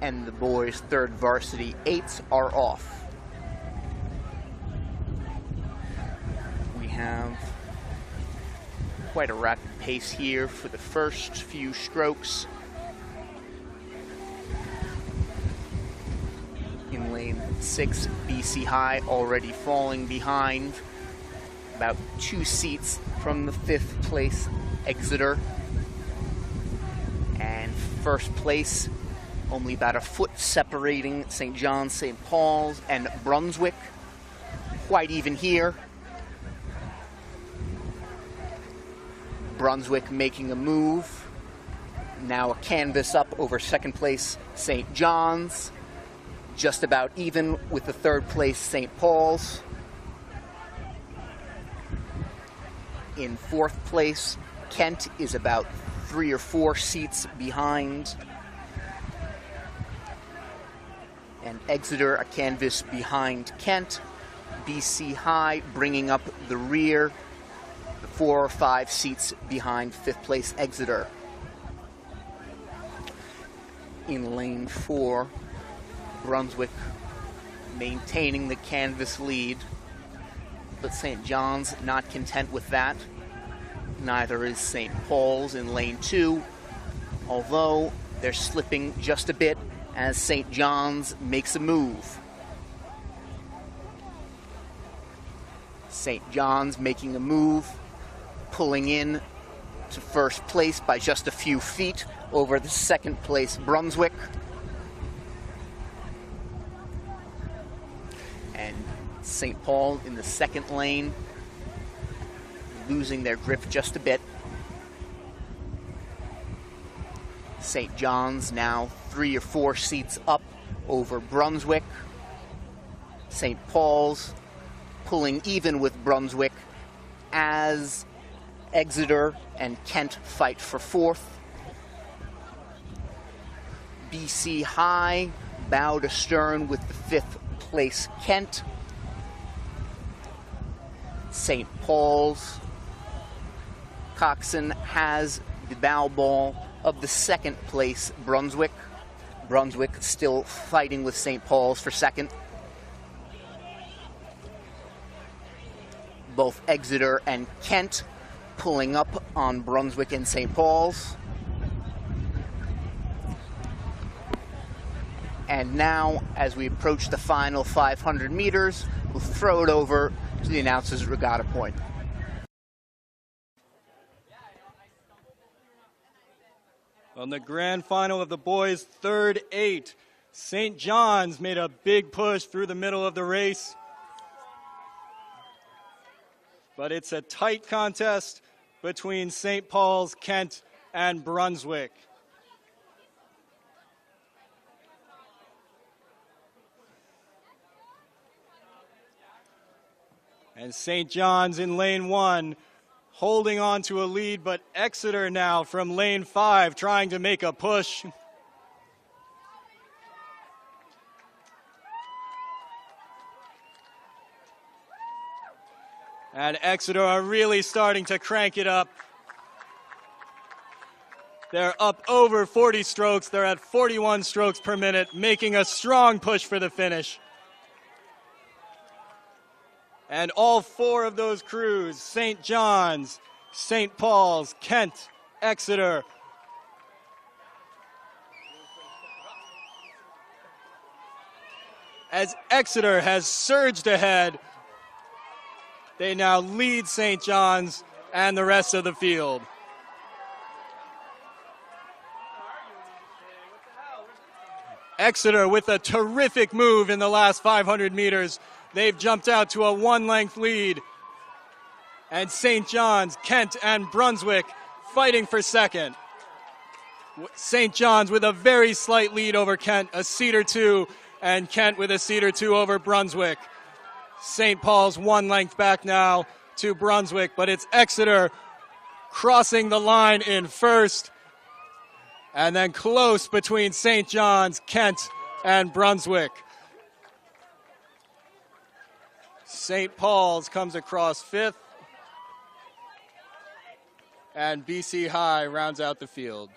And the boys' third varsity 8s are off. We have quite a rapid pace here for the first few strokes. In lane 6, BC High already falling behind, about 2 seats from the 5th place Exeter. And first place, only about a foot separating St. John's, St. Paul's, and Brunswick. Quite even here. Brunswick making a move. Now a canvas up over second place St. John's. Just about even with the third place St. Paul's. In 4th place, Kent is about 3 or 4 seats behind. And Exeter a canvas behind Kent. BC High bringing up the rear, the 4 or 5 seats behind 5th place Exeter. In lane 4, Brunswick maintaining the canvas lead, but St. John's not content with that. Neither is St. Paul's in lane 2, although they're slipping just a bit as St. John's makes a move. St. John's making a move, pulling in to first place by just a few feet over the second place Brunswick. And St. Paul in the second lane, losing their grip just a bit. St. John's now 3 or 4 seats up over Brunswick. St. Paul's pulling even with Brunswick as Exeter and Kent fight for 4th. BC High bowed astern with the 5th place Kent. St. Paul's coxswain has the bow ball of the 2nd place Brunswick. Brunswick still fighting with St. Paul's for 2nd. Both Exeter and Kent pulling up on Brunswick and St. Paul's. And now, as we approach the final 500 meters, we'll throw it over to the announcer's regatta point. On the grand final of the boys' third 8, St. John's made a big push through the middle of the race. But it's a tight contest between St. Paul's, Kent, and Brunswick. And St. John's in lane 1, holding on to a lead, but Exeter now from lane 5 trying to make a push. And Exeter are really starting to crank it up. They're up over 40 strokes. They're at 41 strokes per minute, making a strong push for the finish. And all 4 of those crews, St. John's, St. Paul's, Kent, Exeter, as Exeter has surged ahead, they now lead St. John's and the rest of the field. Exeter with a terrific move in the last 500 meters. They've jumped out to a 1-length lead. And St. John's, Kent, and Brunswick fighting for 2nd. St. John's with a very slight lead over Kent, a seat or 2, and Kent with a seat or 2 over Brunswick. St. Paul's 1 length back now to Brunswick, but it's Exeter crossing the line in first. And then close between St. John's, Kent, and Brunswick. St. Paul's comes across 5th. And BC High rounds out the field.